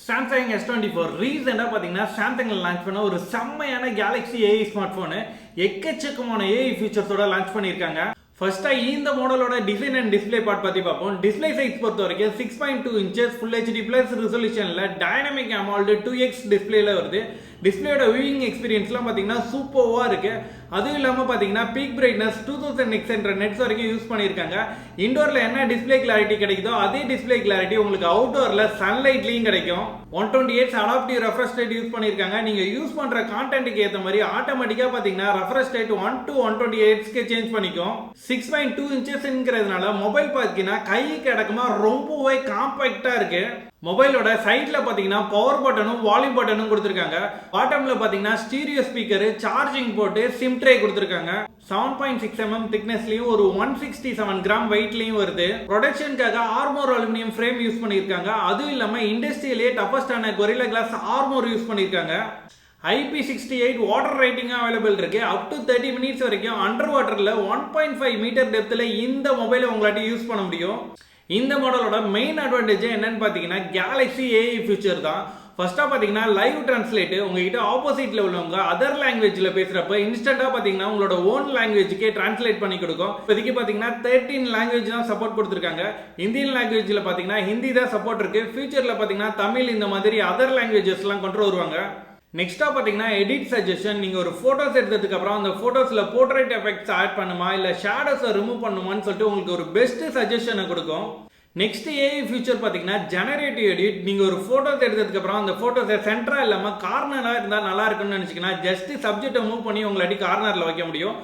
Samsung S24 ரீசெண்டாக பார்த்தீங்கன்னா சாம்சங்கில் லான்ச் பண்ண ஒரு செம்மையான கேலக்ஸி ஏஐ ஸ்மார்ட் ஃபோனு எக்கச்சக்கமான ஏஐ ஃபீச்சர்ஸோட லான்ச் பண்ணியிருக்காங்க. ஃபர்ஸ்ட்டாக இந்த மாடலோட டிசைன் அண்ட் டிஸ்பிளே பார்ட் பற்றி பார்ப்போம். டிஸ்பிளே சைஸ் பொறுத்த வரைக்கும் 6.2 inches ஃபுல் ஹெச்டி ப்ளஸ் ரிசொல்யூஷனில் டைனமிக் அமால்டு 2x டிஸ்பிளேல வருது. டிஸ்பிளேயோட வியூவிங் எக்ஸ்பீரியன்ஸ்லாம் பார்த்தீங்கன்னா சூப்பராக இருக்குது. அதுவும் இல்லாமல் பார்த்தீங்கன்னா பீக் பிரைட்னஸ் 2600 நெட்ஸ் வரைக்கும் யூஸ் பண்ணியிருக்காங்க. இண்டோரில் என்ன டிஸ்பிளே கிளாரிட்டி கிடைக்குதோ அதே டிஸ்பிளே கிளாரிட்டி உங்களுக்கு அவுட்டோரில் சன்லைட்லையும் கிடைக்கும். 128 அடாப்டிவ் ரெஃப்ரெஷ் ரேட் யூஸ் பண்ணியிருக்காங்க. நீங்கள் யூஸ் பண்ணுற கான்டென்ட்டுக்கு ஏற்ற மாதிரி ஆட்டோமேட்டிக்காக பார்த்தீங்கன்னா ரெஃப்ரெஷ் ரேட் 1 to 128க்கு சேஞ்ச் பண்ணிக்கும். 6.2 inchesங்கிறதுனால மொபைல் பார்த்தீங்கன்னா கைக்கு அடக்கமா ரொம்பவே காம்பாக்டா இருக்கு. மொபைலோட சைட்ல பாத்தீங்கன்னா பவர் பட்டனும் வால்யூம் பட்டனும் கொடுத்திருக்காங்க. பாட்டம்ல பாத்தீங்கன்னா stereo speaker, charging port, sim tray கொடுத்திருக்காங்க. 7.6 mm திக்னஸ்லயும் ஒரு 167 கிராம் வெயிட்லயும் வருது. ப்ரொடக்ஷனுக்காக ஆர்மோர் அலுமினியம் ஃப்ரேம் யூஸ் பண்ணியிருக்காங்க. அதுவும் இல்லாம இண்டஸ்ட்ரியிலேயே டஃபஸ்டான கொரில்லா கிளாஸ் ஆர்மோர் யூஸ் பண்ணியிருக்காங்க. IP68 வாட்டர் ரேட்டிங் அவைலபிள் இருக்கு. அப் டு 30 minutes வரைக்கும் அண்டர் வாட்டர்ல 1.5 மீட்டர் டெப்த்ல இந்த மொபைலை உங்களாட்டி யூஸ் பண்ண முடியும். இந்த மாடலோட மெயின் அட்வான்டேஜ் என்னன்னு பாத்தீங்கன்னா கேலக்ஸி ஏஐ ஃபீச்சர் தான். ஃபர்ஸ்டா பாத்தீங்கன்னா லைவ் டிரான்ஸ்லேட் உங்ககிட்ட ஆப்போசிட்ல உள்ளவங்க அதர் லாங்குவேஜ்ல பேசுறப்ப இன்ஸ்டன்டா பாத்தீங்கன்னா உங்களோட ஓன் லாங்குவேஜ்க்கே டிரான்ஸ்லேட் பண்ணி கொடுக்கும். இப்போதைக்கு பாத்தீங்கன்னா 13 லாங்குவேஜ் தான் சப்போர்ட் கொடுத்துருக்காங்க. இந்தியன் லாங்குவேஜ்ல பாத்தீங்கன்னா ஹிந்தி தான் சப்போர்ட் இருக்கு. ஃபியூச்சர்ல பாத்தீங்கன்னா தமிழ் இந்த மாதிரி அதர் லாங்குவேஜஸ் எல்லாம் கொண்டு வருவாங்க. நெக்ஸ்டா பாத்தீங்கன்னா எடிட் சஜஷன். நீங்க ஒரு போட்டோஸ் எடுத்ததுக்கு அப்புறம் அந்த போட்டோஸ்ல போர்ட்ரைட் எஃபெக்ட்ஸ் ஆட் பண்ணுமா இல்ல ஷேடோஸை ரிமூவ் பண்ணுமான்னு சொல்லிட்டு உங்களுக்கு ஒரு பெஸ்ட் சஜஷனை கொடுக்கும். நெக்ஸ்ட் ஏஐ ஃபியூச்சர் பாத்தீங்கன்னா ஜெனரேட்டிவ் எடிட். நீங்க ஒரு போட்டோஸ் எடுத்ததுக்கு அப்புறம் அந்த போட்டோஸை சென்டரா இல்லாம கார்னரா இருந்தா நல்லா இருக்கும்னு நினைச்சீங்கன்னா ஜஸ்ட் சப்ஜெக்டை மூவ் பண்ணி உங்களாட்டி கார்னர்ல வைக்க முடியும்.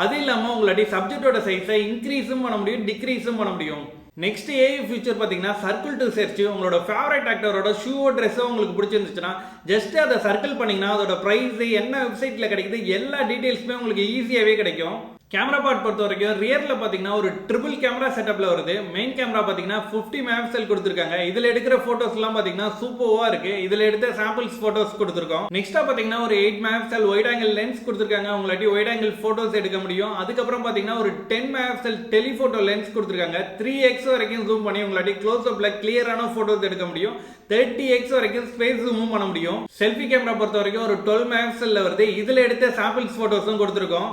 அது இல்லாம உங்களாட்டி சப்ஜெக்டோட சைஸை இன்க்ரீஸும் பண்ண முடியும், டிக்ரீஸும் பண்ண முடியும். நெக்ஸ்ட் ஏஐ ஃபீச்சர் பார்த்தீங்கன்னா சர்க்கிள் டு சர்ச். உங்களோட ஃபேவரட் ஆக்டரோட ஷூவோ ட்ரெஸ்ஸோ உங்களுக்கு பிடிச்சிருந்துச்சுன்னா ஜஸ்ட் அதை சர்க்கிள் பண்ணீங்கன்னா அதோட ப்ரைஸ் என்ன வெப்சைட்ல கிடைக்குது எல்லா டீடைல்ஸுமே உங்களுக்கு ஈஸியாகவே கிடைக்கும். கேமரா பார்ட் பொறுத்த வரைக்கும் ரியர்ல பாத்தீங்கன்னா ஒரு ட்ரிபிள் கேமரா செட்டப்ல வருது. மெயின் கேமரா பாத்தீங்கன்னா 50 மெகாபிக்சல் கொடுத்திருக்காங்க. இதுல எடுக்கிற போட்டோஸ் எல்லாம் பாத்தீங்கன்னா சூப்பர்வா இருக்கு. இதுல எடுத்த சாம்பிள்ஸ் போட்டோஸ் கொடுத்திருக்கோம். நெக்ஸ்டா பாத்தீங்கன்னா ஒரு 8 மெகாபிக்சல் வைட் ஆங்கிள் லென்ஸ் கொடுத்திருக்காங்க. உங்களாட்டி வைட் ஆங்கிள் போட்டோஸ் எடுக்க முடியும். அதுக்கப்புறம் பாத்தீங்கன்னா ஒரு 10 மெகாபிக்சல் டெலிபோட்டோ லென்ஸ் கொடுத்திருக்காங்க. 3x வரைக்கும் ஜூம் பண்ணி உங்களாட்டி க்ளோஸ் அப்ல கிளியரான போட்டோஸ் எடுக்க முடியும். 30x வரைக்கும் ஸ்பேஸ் ஜூம் பண்ண முடியும். செல்ஃபி கேமரா பொறுத்த வரைக்கும் ஒரு 12 மெகாபிக்சல்ல வருது. இதுல எடுத்த சாம்பிள்ஸ் போட்டோஸும் கொடுத்திருக்கோம்.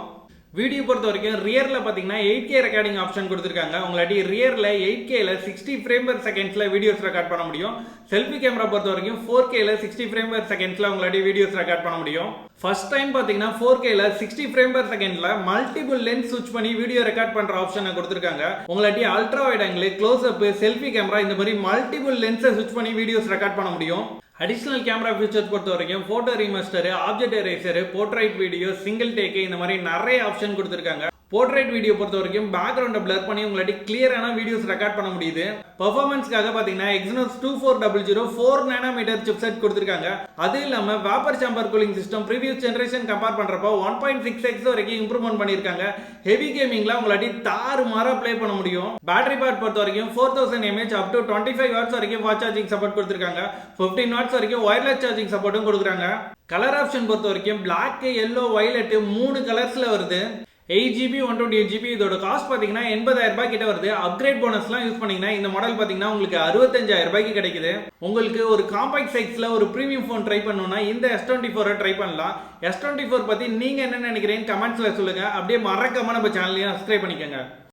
வீடியோ பொறுத்த வரைக்கும் ரியர்ல பாத்தீங்கன்னா 8K ரெக்கார்டிங் ஆப்ஷன் கொடுத்திருக்காங்க. உங்களாட்டி ரியர்ல 8Kல 60 ஃப்ரேம் பர் செகண்ட்ஸ்ல வீடியோஸ் ரெக்கார்ட் பண்ண முடியும். செல்ஃபி கேமரா பொறுத்த வரைக்கும் 4Kல 60 ஃப்ரேம் பர் செகண்ட்ஸ்ல உங்களாட்டி வீடியோஸ் ரெக்கார்ட் பண்ண முடியும். ஃபர்ஸ்ட் டைம் பாத்தீங்கன்னா 4Kல 60 ஃப்ரேம் பர் செகண்ட்ல மல்டிபிள் லென்ஸ் ஸ்விட்ச் பண்ணி வீடியோ ரெக்கார்ட் பண்ற ஆப்ஷனை கொடுத்திருக்காங்க. உங்களாட்டி ultra wide angle, close up, selfie camera இந்த மாதிரி மல்டிபிள் லென்ஸை ஸ்விட்ச் பண்ணி வீடியோஸ் ரெக்கார்ட் பண்ண முடியும். அடிஷனல் கேமரா ஃபீச்சர்ஸ் பொறுத்த வரைக்கும் photo remaster, object eraser, portrait video, single take இந்த மாதிரி நிறைய ஆப்ஷன் கொடுத்திருக்காங்க. போர்ட்ரைட் வீடியோ பொறுத்த வரைக்கும் பேக்ரவுண்டை பிளர் பண்ணி உங்களாட்டி கிளியரான வீடியோஸ் ரெக்கார்ட் பண்ண முடியுது. பெர்ஃபார்மன்ஸ்க்காக பாத்தீங்கன்னா Exynos 2400 4 nanometer சிப்செட் கொடுத்திருக்காங்க. அது இல்லாம vapour chamber cooling system previous generation compare பண்றப்போ 1.6x வரைக்கும் இம்ப்ரூவ்மெண்ட் பண்ணிருக்காங்க. ஹெவி கேமிங்ல உங்களாட்டி தாறுமாறா ப்ளே பண்ண முடியும். பேட்டரி பேட் பொறுத்த வரைக்கும் 4000 mAh அப் டு 25 வாட்ஸ் வரைக்கும் ஃபாஸ்ட் சார்ஜிங் சப்போர்ட் கொடுத்திருக்காங்க. 15 வாட்ஸ் வரைக்கும் வயர்லெஸ் சார்ஜிங் சப்போர்ட்டும் கொடுக்குறாங்க. கலர் ஆப்ஷன் பொறுத்த வரைக்கும் Black, Yellow, Violet 3 கலர்ஸ்ல வருது. 8GB 128GB இதோட காஸ்ட் பாத்தீங்கன்னா 80,000 ரூபாய் கிட்ட வருது. அப்கிரேட் போனஸ்லாம் யூஸ் பண்ணீங்கன்னா இந்த மாடல் பாத்தீங்கன்னா உங்களுக்கு 65,000 ரூபாய்க்கு கிடைக்குது. உங்களுக்கு ஒரு காம்பாக்ட் சைஸ்ல ஒரு பிரீமியம் போன் ட்ரை பண்ணனும்னா இந்த S24 ட்ரை பண்ணலாம். S24 பத்தி நீங்க என்ன நினைக்கிறீங்க கமெண்ட்ஸ்ல சொல்லுங்க. அப்படியே மறக்காம நம்ம சேனலையும் சப்ஸ்கிரைப் பண்ணிக்கோங்க.